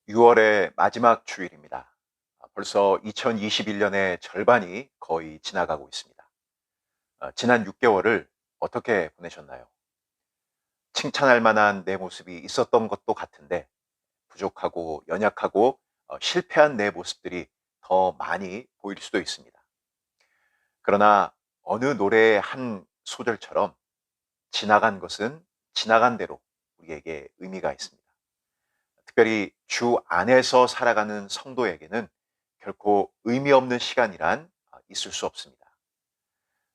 6월의 마지막 주일입니다. 벌써 2021년의 절반이 거의 지나가고 있습니다. 지난 6개월을 어떻게 보내셨나요? 칭찬할 만한 내 모습이 있었던 것도 같은데 부족하고 연약하고 실패한 내 모습들이 더 많이 보일 수도 있습니다. 그러나 어느 노래의 한 소절처럼 지나간 것은 지나간 대로 우리에게 의미가 있습니다. 특별히 주 안에서 살아가는 성도에게는 결코 의미 없는 시간이란 있을 수 없습니다.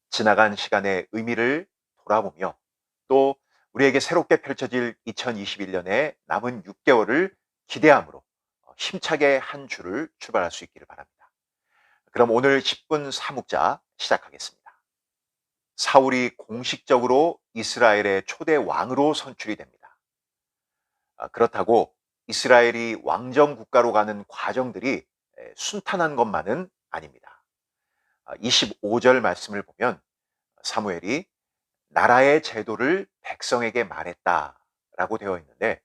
지나간 시간의 의미를 돌아보며 또 우리에게 새롭게 펼쳐질 2021년의 남은 6개월을 기대함으로 힘차게 한 주를 출발할 수 있기를 바랍니다. 그럼 오늘 10분 사묵자 시작하겠습니다. 사울이 공식적으로 이스라엘의 초대 왕으로 선출이 됩니다. 그렇다고 이스라엘이 왕정 국가로 가는 과정들이 순탄한 것만은 아닙니다. 25절 말씀을 보면 사무엘이 나라의 제도를 백성에게 말했다라고 되어 있는데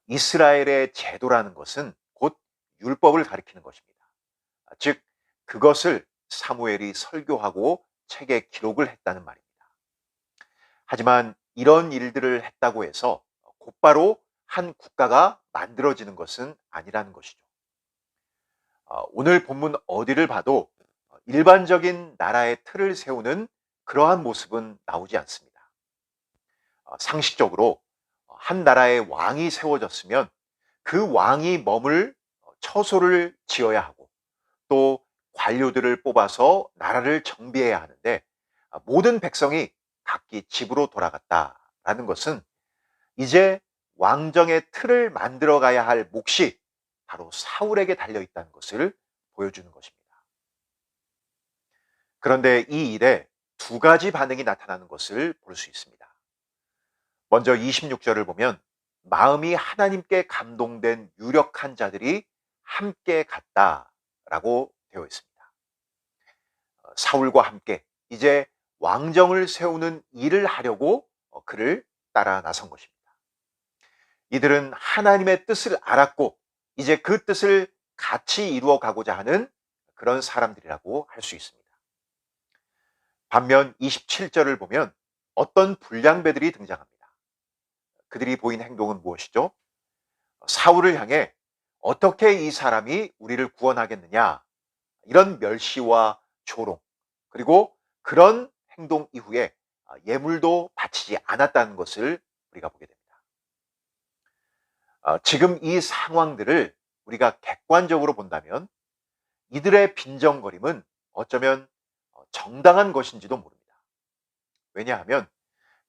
이스라엘의 제도라는 것은 곧 율법을 가리키는 것입니다. 즉 그것을 사무엘이 설교하고 책에 기록을 했다는 말입니다. 하지만 이런 일들을 했다고 해서 곧바로 한 국가가 만들어지는 것은 아니라는 것이죠. 오늘 본문 어디를 봐도 일반적인 나라의 틀을 세우는 그러한 모습은 나오지 않습니다. 상식적으로 한 나라의 왕이 세워졌으면 그 왕이 머물 처소를 지어야 하고 또 관료들을 뽑아서 나라를 정비해야 하는데 모든 백성이 각기 집으로 돌아갔다라는 것은 이제 왕정의 틀을 만들어 가야 할 몫이 바로 사울에게 달려 있다는 것을 보여주는 것입니다. 그런데 이 일에 두 가지 반응이 나타나는 것을 볼 수 있습니다. 먼저 26절을 보면 마음이 하나님께 감동된 유력한 자들이 함께 갔다라고 되어 있습니다. 사울과 함께 이제 왕정을 세우는 일을 하려고 그를 따라 나선 것입니다. 이들은 하나님의 뜻을 알았고 이제 그 뜻을 같이 이루어 가고자 하는 그런 사람들이라고 할 수 있습니다. 반면 27절을 보면 어떤 불량배들이 등장합니다. 그들이 보인 행동은 무엇이죠? 사울을 향해 어떻게 이 사람이 우리를 구원하겠느냐 이런 멸시와 조롱 그리고 그런 행동 이후에 예물도 바치지 않았다는 것을 우리가 보게 됩니다. 지금 이 상황들을 우리가 객관적으로 본다면 이들의 빈정거림은 어쩌면 정당한 것인지도 모릅니다. 왜냐하면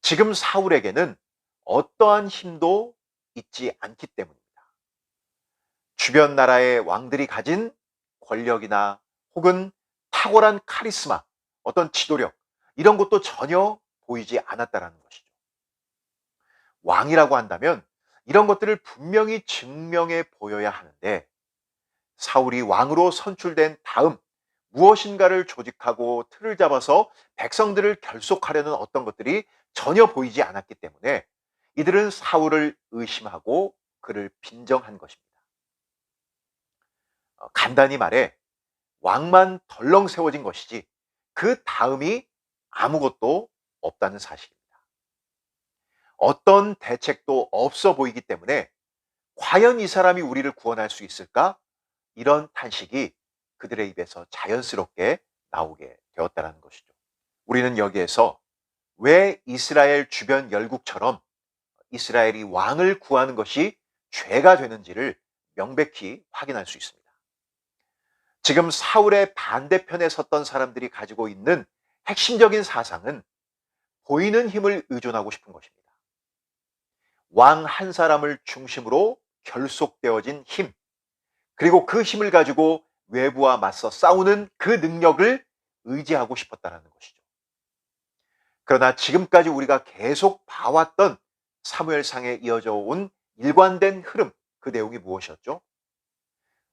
지금 사울에게는 어떠한 힘도 있지 않기 때문입니다. 주변 나라의 왕들이 가진 권력이나 혹은 탁월한 카리스마, 어떤 지도력 이런 것도 전혀 보이지 않았다라는 것이죠. 왕이라고 한다면 이런 것들을 분명히 증명해 보여야 하는데 사울이 왕으로 선출된 다음 무엇인가를 조직하고 틀을 잡아서 백성들을 결속하려는 어떤 것들이 전혀 보이지 않았기 때문에 이들은 사울을 의심하고 그를 빈정한 것입니다. 간단히 말해 왕만 덜렁 세워진 것이지 그 다음이 아무것도 없다는 사실입니다. 어떤 대책도 없어 보이기 때문에 과연 이 사람이 우리를 구원할 수 있을까? 이런 탄식이 그들의 입에서 자연스럽게 나오게 되었다는 것이죠. 우리는 여기에서 왜 이스라엘 주변 열국처럼 이스라엘이 왕을 구하는 것이 죄가 되는지를 명백히 확인할 수 있습니다. 지금 사울의 반대편에 섰던 사람들이 가지고 있는 핵심적인 사상은 보이는 힘을 의존하고 싶은 것입니다. 왕 한 사람을 중심으로 결속되어진 힘, 그리고 그 힘을 가지고 외부와 맞서 싸우는 그 능력을 의지하고 싶었다는 것이죠. 그러나 지금까지 우리가 계속 봐왔던 사무엘상에 이어져 온 일관된 흐름, 그 내용이 무엇이었죠?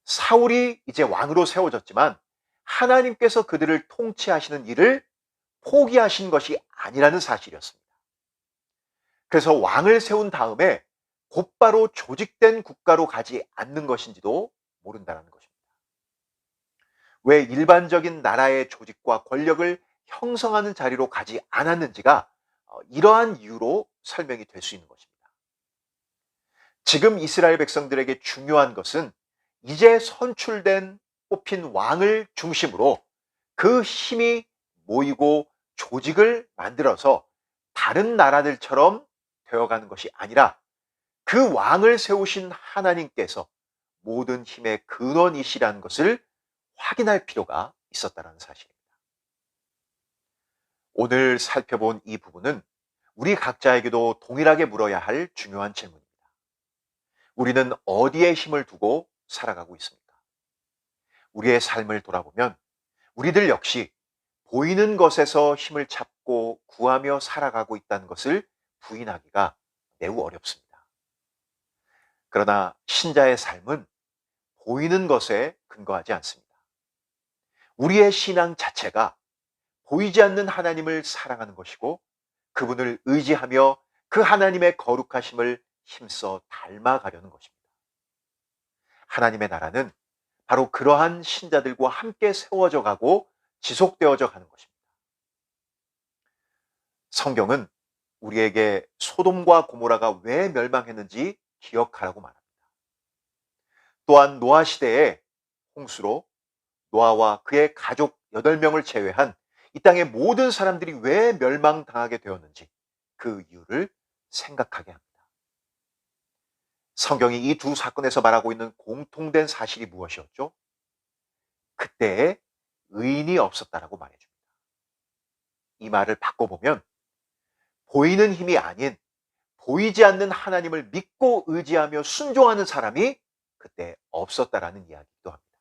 사울이 이제 왕으로 세워졌지만 하나님께서 그들을 통치하시는 일을 포기하신 것이 아니라는 사실이었습니다. 그래서 왕을 세운 다음에 곧바로 조직된 국가로 가지 않는 것인지도 모른다는 것입니다. 왜 일반적인 나라의 조직과 권력을 형성하는 자리로 가지 않았는지가 이러한 이유로 설명이 될 수 있는 것입니다. 지금 이스라엘 백성들에게 중요한 것은 이제 선출된 뽑힌 왕을 중심으로 그 힘이 모이고 조직을 만들어서 다른 나라들처럼 되어가는 것이 아니라 그 왕을 세우신 하나님께서 모든 힘의 근원이시라는 것을 확인할 필요가 있었다는 사실입니다. 오늘 살펴본 이 부분은 우리 각자에게도 동일하게 물어야 할 중요한 질문입니다. 우리는 어디에 힘을 두고 살아가고 있습니까? 우리의 삶을 돌아보면 우리들 역시 보이는 것에서 힘을 찾고 구하며 살아가고 있다는 것을 부인하기가 매우 어렵습니다. 그러나 신자의 삶은 보이는 것에 근거하지 않습니다. 우리의 신앙 자체가 보이지 않는 하나님을 사랑하는 것이고 그분을 의지하며 그 하나님의 거룩하심을 힘써 닮아가려는 것입니다. 하나님의 나라는 바로 그러한 신자들과 함께 세워져 가고 지속되어져 가는 것입니다. 성경은 우리에게 소돔과 고모라가 왜 멸망했는지 기억하라고 말합니다. 또한 노아 시대에 홍수로 노아와 그의 가족 8명을 제외한 이 땅의 모든 사람들이 왜 멸망당하게 되었는지 그 이유를 생각하게 합니다. 성경이 이 두 사건에서 말하고 있는 공통된 사실이 무엇이었죠? 그때에 의인이 없었다라고 말해줍니다. 이 말을 바꿔보면 보이는 힘이 아닌 보이지 않는 하나님을 믿고 의지하며 순종하는 사람이 그때 없었다라는 이야기도 합니다.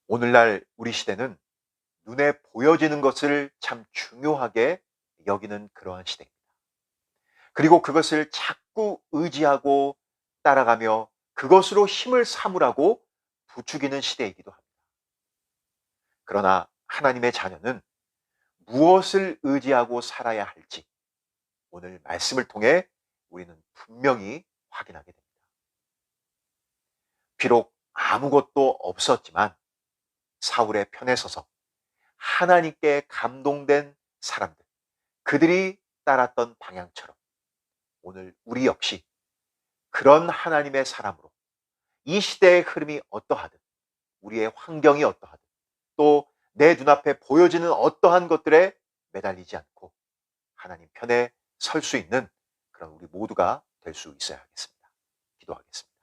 오늘날 우리 시대는 눈에 보여지는 것을 참 중요하게 여기는 그러한 시대입니다. 그리고 그것을 자꾸 의지하고 따라가며 그것으로 힘을 삼으라고 부추기는 시대이기도 합니다. 그러나 하나님의 자녀는 무엇을 의지하고 살아야 할지 오늘 말씀을 통해 우리는 분명히 확인하게 됩니다. 비록 아무것도 없었지만 사울의 편에 서서 하나님께 감동된 사람들, 그들이 따랐던 방향처럼 오늘 우리 역시 그런 하나님의 사람으로 이 시대의 흐름이 어떠하든 우리의 환경이 어떠하든 또 내 눈앞에 보여지는 어떠한 것들에 매달리지 않고 하나님 편에 설 수 있는 그런 우리 모두가 될 수 있어야 하겠습니다. 기도하겠습니다.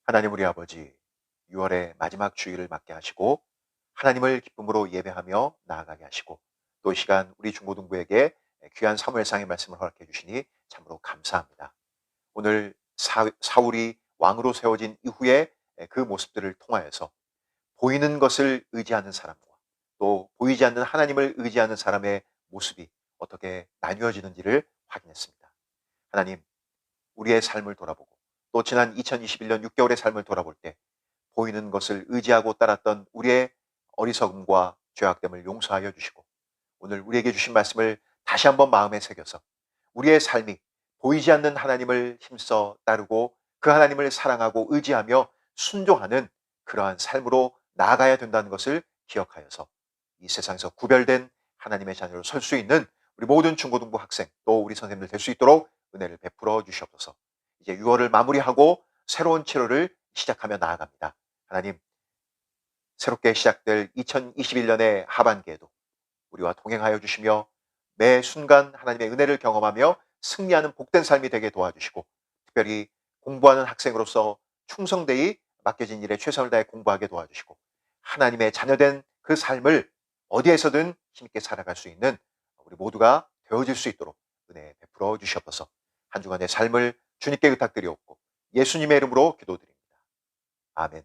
하나님 우리 아버지 6월의 마지막 주일을 맞게 하시고 하나님을 기쁨으로 예배하며 나아가게 하시고 또 이 시간 우리 중고등부에게 귀한 사무엘상의 말씀을 허락해 주시니 참으로 감사합니다. 오늘 사울이 왕으로 세워진 이후에 그 모습들을 통하여서 보이는 것을 의지하는 사람과 또 보이지 않는 하나님을 의지하는 사람의 모습이 어떻게 나뉘어지는지를 확인했습니다. 하나님, 우리의 삶을 돌아보고 또 지난 2021년 6개월의 삶을 돌아볼 때 보이는 것을 의지하고 따랐던 우리의 어리석음과 죄악됨을 용서하여 주시고 오늘 우리에게 주신 말씀을 다시 한번 마음에 새겨서 우리의 삶이 보이지 않는 하나님을 힘써 따르고 그 하나님을 사랑하고 의지하며 순종하는 그러한 삶으로 나아가야 된다는 것을 기억하여서 이 세상에서 구별된 하나님의 자녀로 설 수 있는 우리 모든 중고등부 학생 또 우리 선생님들 될 수 있도록 은혜를 베풀어 주시옵소서. 이제 6월을 마무리하고 새로운 7월을 시작하며 나아갑니다. 하나님, 새롭게 시작될 2021년의 하반기에도 우리와 동행하여 주시며 매 순간 하나님의 은혜를 경험하며 승리하는 복된 삶이 되게 도와주시고 특별히 공부하는 학생으로서 충성되이 맡겨진 일에 최선을 다해 공부하게 도와주시고 하나님의 자녀된 그 삶을 어디에서든 힘있게 살아갈 수 있는 우리 모두가 되어질 수 있도록 은혜 베풀어 주시옵소서. 한 주간의 삶을 주님께 의탁드리옵고 예수님의 이름으로 기도드립니다. 아멘.